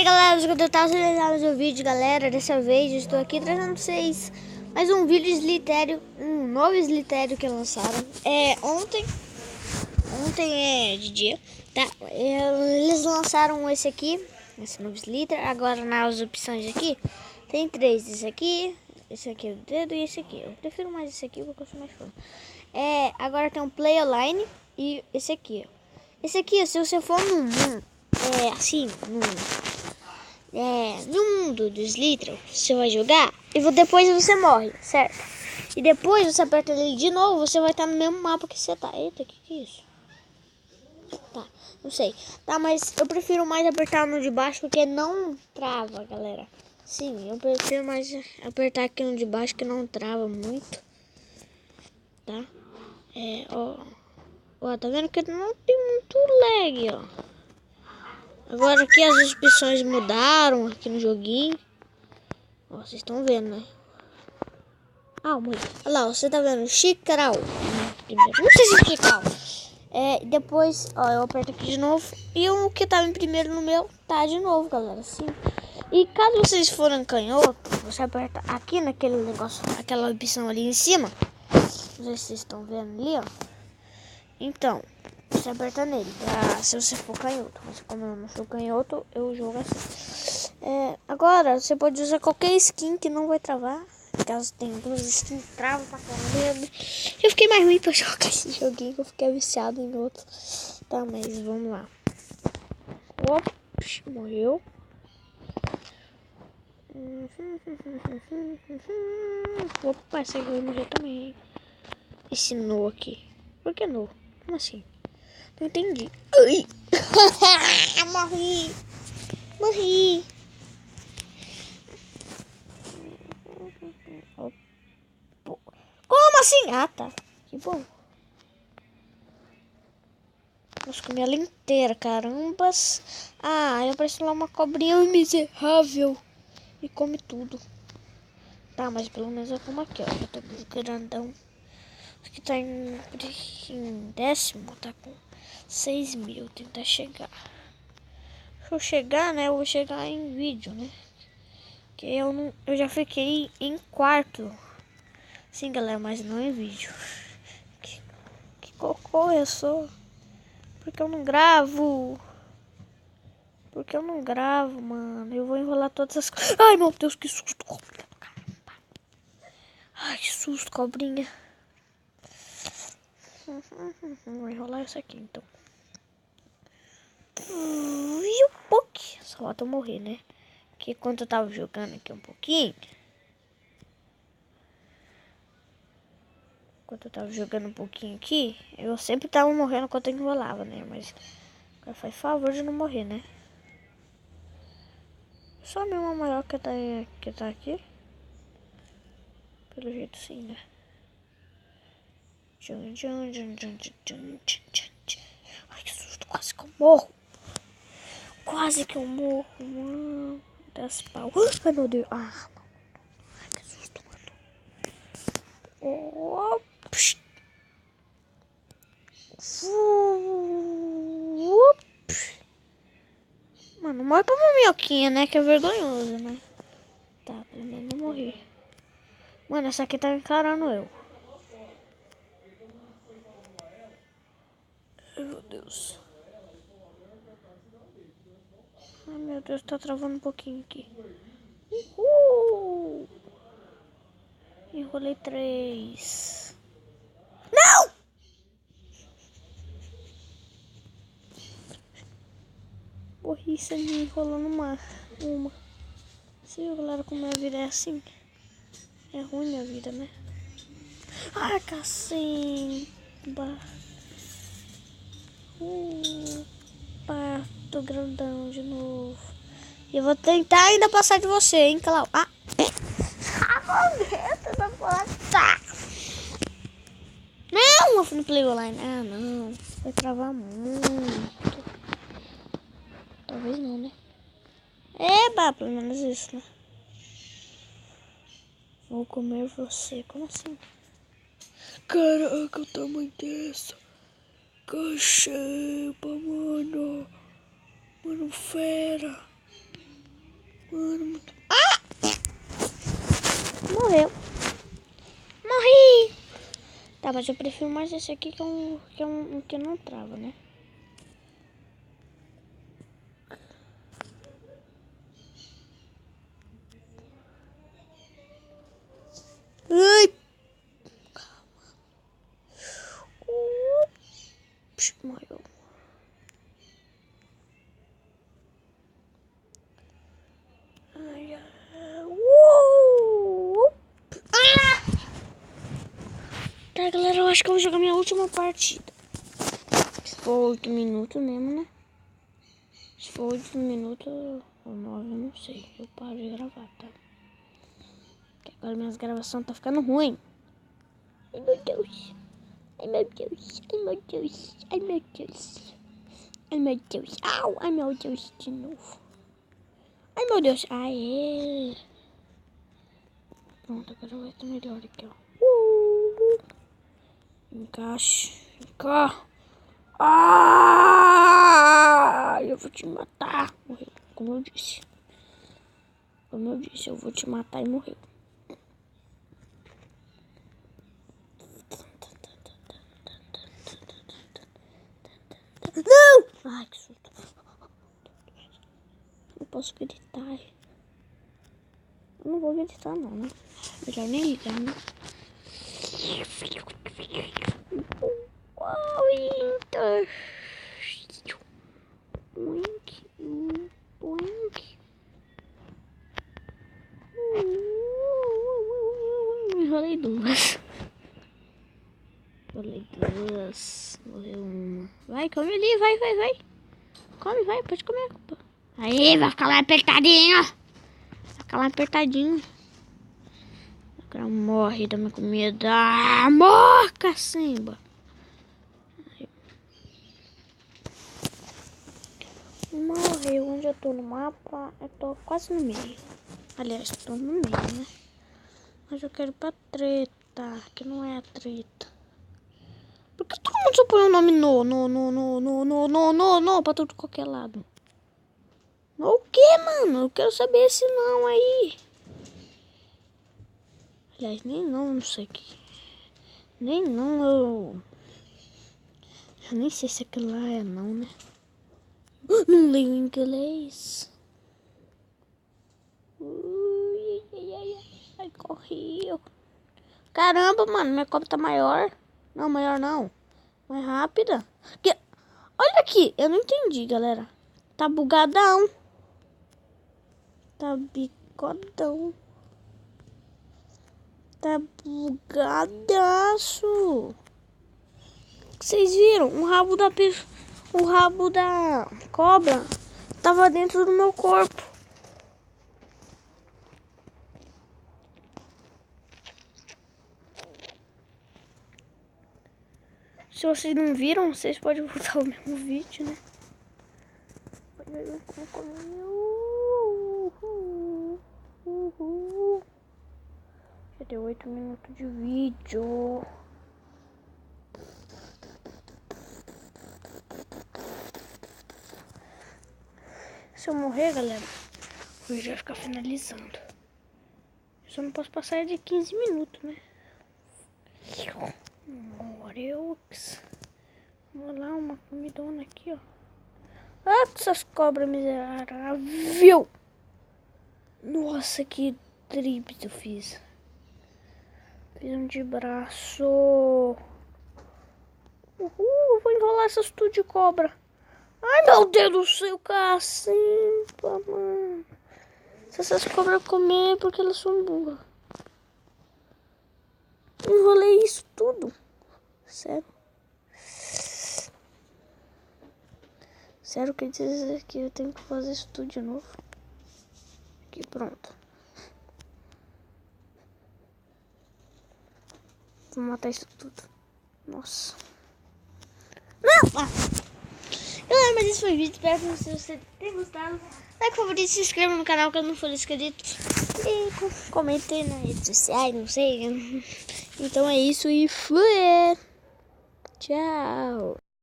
galera, eu tava mais um vídeo, galera. Dessa vez eu estou aqui trazendo pra vocês mais um vídeo de Slitério, um novo Slitério que lançaram. Ontem de dia, tá? Eles lançaram esse aqui, esse novo Slither. Agora nas opções aqui, tem três: esse aqui é o dedo e esse aqui. Eu prefiro mais esse aqui porque eu sou mais fã. Agora tem um Play Online e esse aqui, ó. Esse aqui, se você for no mundo, no mundo do Slither, você vai jogar e depois você morre, certo? E depois você aperta ele de novo, você vai estar no mesmo mapa que você tá. Eita, que é isso? Tá, não sei. Tá, mas eu prefiro mais apertar no de baixo porque não trava, galera. Sim, eu prefiro mais apertar aqui no de baixo que não trava muito. Tá? Ó, tá vendo que não tem muito lag, ó. Agora aqui as opções mudaram aqui no joguinho. Ó, vocês estão vendo, né? Mãe. Olha lá, você tá vendo? Xicral. Não sei se é Xicral. Depois, ó, eu aperto aqui de novo. E o que tava em primeiro no meu, tá de novo, galera. Sim. E caso vocês forem canhoto, você aperta aqui naquele negócio, aquela opção ali em cima. Não sei se vocês estão vendo ali, ó. Então, você aperta nele, se você for canhoto. Mas como eu não sou canhoto, eu jogo assim. Agora, você pode usar qualquer skin que não vai travar. Caso tenha duas skins que travam pra caramba. Eu fiquei mais ruim pra jogar esse joguinho, que eu fiquei viciado em outro. Tá, mas vamos lá. Opa, morreu. Opa, essa aqui vai morrer também. Esse no aqui. Por que no? Como assim? Não entendi. Ai. Morri. Como assim? Ah, tá. Que bom. Nossa, comi ela inteira, carambas. Eu pareço lá uma cobrinha miserável. E come tudo. Tá, mas pelo menos eu como aqui, ó. Eu tô grandão. Aqui tá em décimo, tá com 6.000. Tentar chegar. Se eu chegar, né? Eu vou chegar em vídeo, né? Que eu já fiquei em quarto. Sim, galera, mas não em vídeo. Que cocô eu sou. Porque eu não gravo. Mano. Eu vou enrolar todas as coisas. Ai, meu Deus, que susto, cobrinha. Ai, que susto, cobrinha. Vou enrolar isso aqui, então. E um pouquinho. Só falta eu morrer, né? Porque quando eu tava jogando aqui um pouquinho... aqui, eu sempre tava morrendo quando eu enrolava, né? Mas faz favor de não morrer, né? Só mesmo a maior que tá aqui. Pelo jeito sim, né? Ai, que susto, quase que eu morro. Mano. Das pau. Ai, meu Deus. Ai, que susto, mano. Mano, morre pra uma minhoquinha, né? Que é vergonhoso, né? Tá, pelo menos não morri. Mano, essa aqui tá encarando eu. Ai, meu Deus. Ai, meu Deus, tá travando um pouquinho aqui. Enrolei 3. Não! Burrice ali, enrolando uma. Você viu, galera, como a vida é assim? É ruim a vida, né? Ai, cacimba. Tô grandão de novo. E eu vou tentar ainda passar de você, hein, Clau? Não, eu fui no Play Online. Não. Vai travar muito. Talvez não, né? Pelo menos isso, né? Vou comer você. Como assim? Caraca, o tamanho dessa. Cachimba, mano. Mano, fera. Ah! Morreu. Morri! Tá, mas eu prefiro mais esse aqui que não trava, né? Ai! Ups, morreu. Ai, ai. Ah! Tá, galera, eu acho que eu vou jogar minha última partida. Se for 8 minutos mesmo, né? Se for 8 minutos ou 9, eu não sei. Eu paro de gravar, tá? Porque agora minhas gravações tá ficando ruim. Ai, meu Deus. Ai, meu Deus. Ai, meu Deus. Ai, meu Deus. Ai, meu Deus. Au. Ai, meu Deus. De novo. Ai, meu Deus. Aê. Pronto, agora vai estar melhor aqui, ó. Encaixe. Cá. Ah! Eu vou te matar. Morreu, como eu disse. Como eu disse, eu vou te matar e morreu. Não! Ai, que susto. Não posso gritar. Eu não vou gritar não, né? Melhor nem ligar, né? Uau, Inter. Boink, boink. Enrolei duas. Morreu uma. Vai, come ali, vai. Come, vai, pode comer. Aí, vai ficar lá apertadinho. Agora morre da minha comida. Ah, morre, cacimba. Morreu. Onde eu tô no mapa? Eu tô quase no meio. Aliás, tô no meio, né? Mas eu quero ir pra treta, que não é a treta. Por que todo mundo só põe o nome no pra tudo qualquer lado? O que, mano? Eu quero saber esse não aí. Aliás, nem não sei o que. Nem não, eu nem sei se aquilo lá é não, né? Não leio inglês. Ai, correu. Caramba, mano, minha cobra tá maior. Não, maior não. Mais rápida. Olha aqui, eu não entendi, galera. Tá bugadão. Tá bicodão. Tá bugadaço. Vocês viram? O rabo da cobra tava dentro do meu corpo. Se vocês não viram, vocês podem voltar o mesmo vídeo, né? Já deu 8 minutos de vídeo. Se eu morrer, galera, o vídeo vai ficar finalizando. Eu só não posso passar de 15 minutos, né? Moreux. Vamos lá, uma comidona aqui, ó. Ah, essas cobras miseráveis. Nossa, que trips eu fiz. Fiz um de braço. Uhul, vou enrolar essas tudo de cobra. Ai, meu Deus do céu, cacimba, mano. Se essas cobras comer é porque elas são burras. Enrolei isso tudo. Sério. Sério, quer dizer que eu tenho que fazer isso tudo de novo. Aqui, pronto. Vou matar isso tudo. Nossa. Não! Galera, mas esse foi o vídeo. Espero que você tenha gostado. Like, favorito, se inscreva no canal que eu não for inscrito. E comente nas redes sociais, não sei. Então é isso e fui. Tchau.